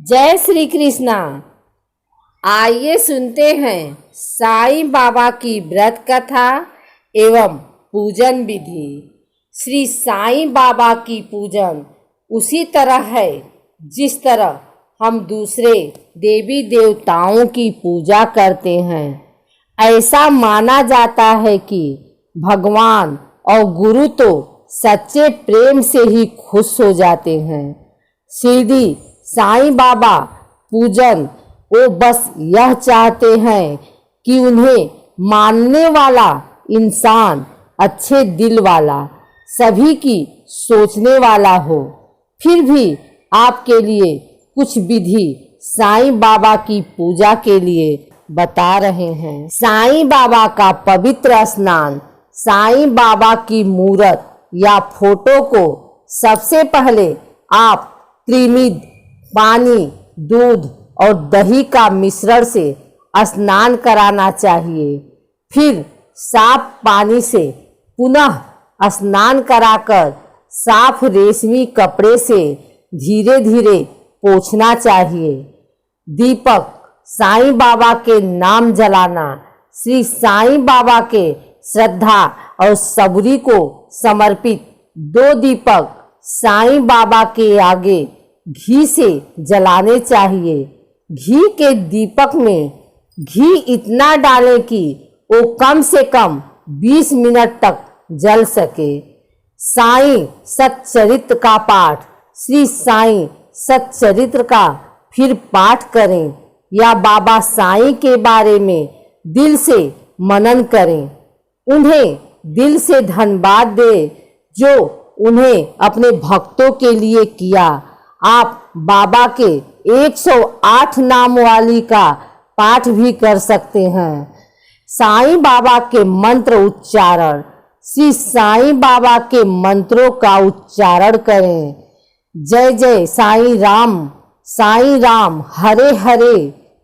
जय श्री कृष्णा। आइए सुनते हैं साईं बाबा की व्रत कथा एवं पूजन विधि। श्री साईं बाबा की पूजन उसी तरह है जिस तरह हम दूसरे देवी देवताओं की पूजा करते हैं। ऐसा माना जाता है कि भगवान और गुरु तो सच्चे प्रेम से ही खुश हो जाते हैं। शिरडी साईं बाबा पूजन वो बस यह चाहते हैं कि उन्हें मानने वाला इंसान अच्छे दिल वाला, सभी की सोचने वाला हो। फिर भी आपके लिए कुछ विधि साईं बाबा की पूजा के लिए बता रहे हैं। साईं बाबा का पवित्र स्नान। साईं बाबा की मूर्त या फोटो को सबसे पहले आप त्रिमिद पानी, दूध और दही का मिश्रण से स्नान कराना चाहिए। फिर साफ पानी से पुनः स्नान कराकर साफ रेशमी कपड़े से धीरे धीरे पोंछना चाहिए। दीपक साईं बाबा के नाम जलाना। श्री साईं बाबा के श्रद्धा और सबूरी को समर्पित 2 दीपक साईं बाबा के आगे घी से जलाने चाहिए। घी के दीपक में घी इतना डालें कि वो कम से कम 20 मिनट तक जल सके। साईं सच्चरित्र का पाठ। श्री साईं सच्चरित्र का फिर पाठ करें या बाबा साईं के बारे में दिल से मनन करें। उन्हें दिल से धन्यवाद दें जो उन्हें अपने भक्तों के लिए किया। आप बाबा के 108 नाम वाली का पाठ भी कर सकते हैं। साईं बाबा के मंत्र उच्चारण। श्री साईं बाबा के मंत्रों का उच्चारण करें। जय जय साईं राम हरे हरे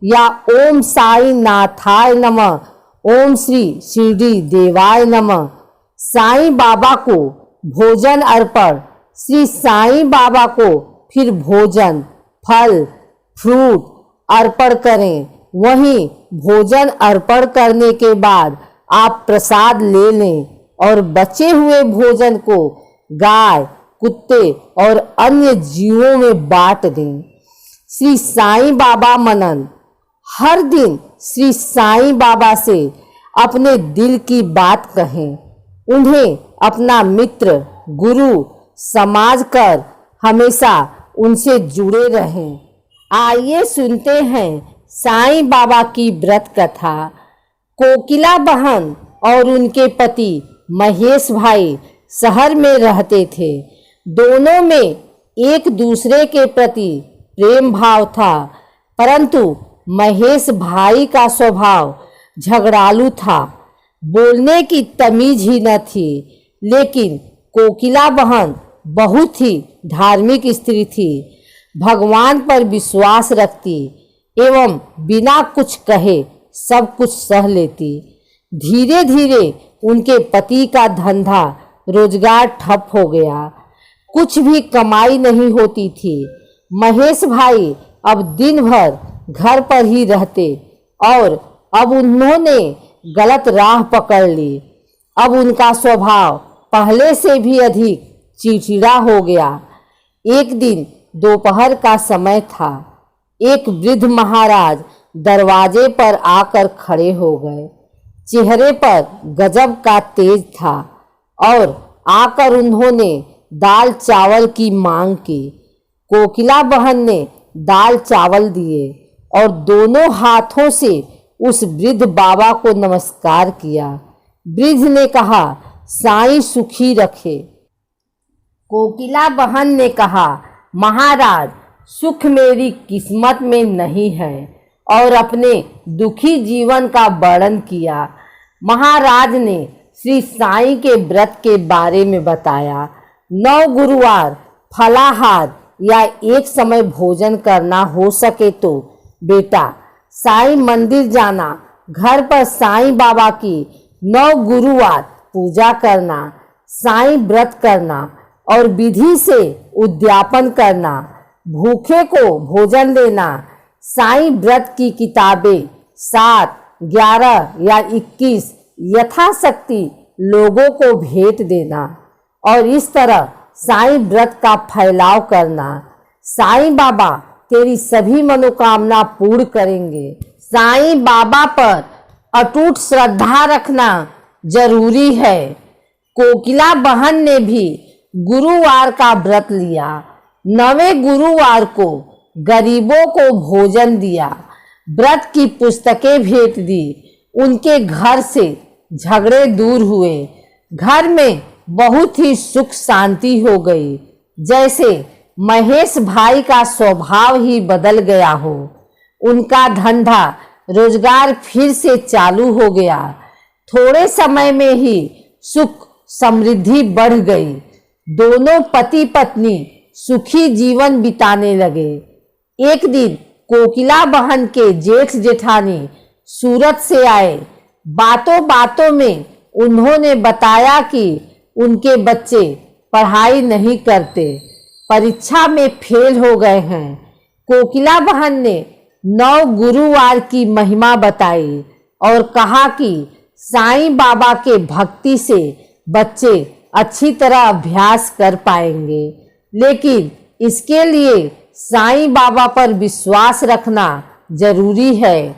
या ओम साईं नाथाय नमः, ओम श्री शिरडी देवाय नमः। साईं बाबा को भोजन अर्पण। श्री साईं बाबा को फिर भोजन, फल, फ्रूट अर्पण करें। वहीं भोजन अर्पण करने के बाद आप प्रसाद ले लें और बचे हुए भोजन को गाय, कुत्ते और अन्य जीवों में बांट दें। श्री साईं बाबा मनन। हर दिन श्री साईं बाबा से अपने दिल की बात कहें। उन्हें अपना मित्र, गुरु समझ कर हमेशा उनसे जुड़े रहें। आइए सुनते हैं साईं बाबा की व्रत कथा। कोकिला बहन और उनके पति महेश भाई शहर में रहते थे। दोनों में एक दूसरे के प्रति प्रेम भाव था, परंतु महेश भाई का स्वभाव झगड़ालू था। बोलने की तमीज ही न थी। लेकिन कोकिला बहन बहुत ही धार्मिक स्त्री थी। भगवान पर विश्वास रखती एवं बिना कुछ कहे सब कुछ सह लेती। धीरे धीरे उनके पति का धंधा रोजगार ठप हो गया। कुछ भी कमाई नहीं होती थी। महेश भाई अब दिन भर घर पर ही रहते और अब उन्होंने गलत राह पकड़ ली। अब उनका स्वभाव पहले से भी अधिक चिड़चिड़ा हो गया। एक दिन दोपहर का समय था। एक वृद्ध महाराज दरवाजे पर आकर खड़े हो गए। चेहरे पर गजब का तेज था और आकर उन्होंने दाल चावल की मांग की। कोकिला बहन ने दाल चावल दिए और दोनों हाथों से उस वृद्ध बाबा को नमस्कार किया। वृद्ध ने कहा, साईं सुखी रखे। कोकिला बहन ने कहा, महाराज सुख मेरी किस्मत में नहीं है, और अपने दुखी जीवन का वर्णन किया। महाराज ने श्री साईं के व्रत के बारे में बताया। 9 गुरुवार फलाहार या एक समय भोजन करना हो सके तो बेटा साईं मंदिर जाना, घर पर साईं बाबा की 9 गुरुवार पूजा करना, साईं व्रत करना और विधि से उद्यापन करना, भूखे को भोजन देना, साईं व्रत की किताबें 7, 11 या 21 यथाशक्ति लोगों को भेंट देना और इस तरह साईं व्रत का फैलाव करना। साईं बाबा तेरी सभी मनोकामना पूर्ण करेंगे। साईं बाबा पर अटूट श्रद्धा रखना जरूरी है। कोकिला बहन ने भी गुरुवार का व्रत लिया। 9वें गुरुवार को गरीबों को भोजन दिया, व्रत की पुस्तकें भेंट दी। उनके घर से झगड़े दूर हुए, घर में बहुत ही सुख शांति हो गई, जैसे महेश भाई का स्वभाव ही बदल गया हो। उनका धंधा रोजगार फिर से चालू हो गया। थोड़े समय में ही सुख समृद्धि बढ़ गई। दोनों पति पत्नी सुखी जीवन बिताने लगे। एक दिन कोकिला बहन के जेठ जेठानी सूरत से आए। बातों बातों में उन्होंने बताया कि उनके बच्चे पढ़ाई नहीं करते, परीक्षा में फेल हो गए हैं। कोकिला बहन ने 9 गुरुवार की महिमा बताई और कहा कि साईं बाबा के भक्ति से बच्चे अच्छी तरह अभ्यास कर पाएंगे, लेकिन इसके लिए साईं बाबा पर विश्वास रखना जरूरी है।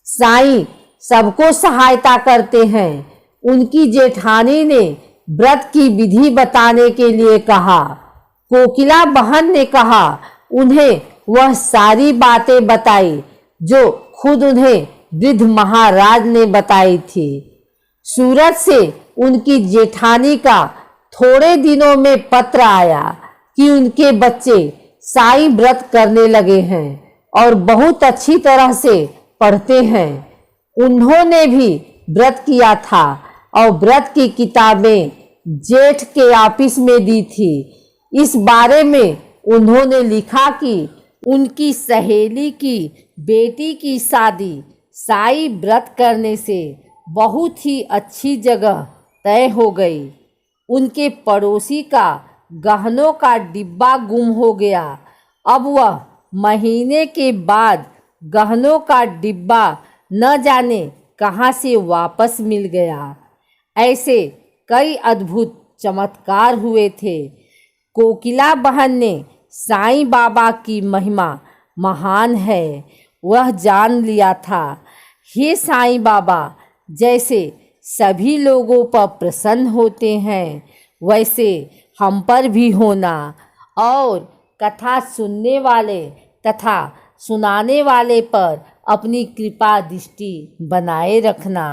साईं सबको सहायता करते हैं। उनकी जेठानी ने व्रत की विधि बताने के लिए कहा। कोकिला बहन ने कहा उन्हें वह सारी बातें बताई जो खुद उन्हें वृद्ध महाराज ने बताई थी। सूरत से उनकी जेठानी का थोड़े दिनों में पत्र आया कि उनके बच्चे साईं व्रत करने लगे हैं और बहुत अच्छी तरह से पढ़ते हैं। उन्होंने भी व्रत किया था और व्रत की किताबें जेठ के ऑफिस में दी थी। इस बारे में उन्होंने लिखा कि उनकी सहेली की बेटी की शादी साईं व्रत करने से बहुत ही अच्छी जगह तय हो गई। उनके पड़ोसी का गहनों का डिब्बा गुम हो गया। अब वह महीने के बाद गहनों का डिब्बा न जाने कहाँ से वापस मिल गया। ऐसे कई अद्भुत चमत्कार हुए थे। कोकिला बहन ने साईं बाबा की महिमा महान है वह जान लिया था। हे साईं बाबा, जैसे सभी लोगों पर प्रसन्न होते हैं वैसे हम पर भी होना और कथा सुनने वाले तथा सुनाने वाले पर अपनी कृपा दृष्टि बनाए रखना।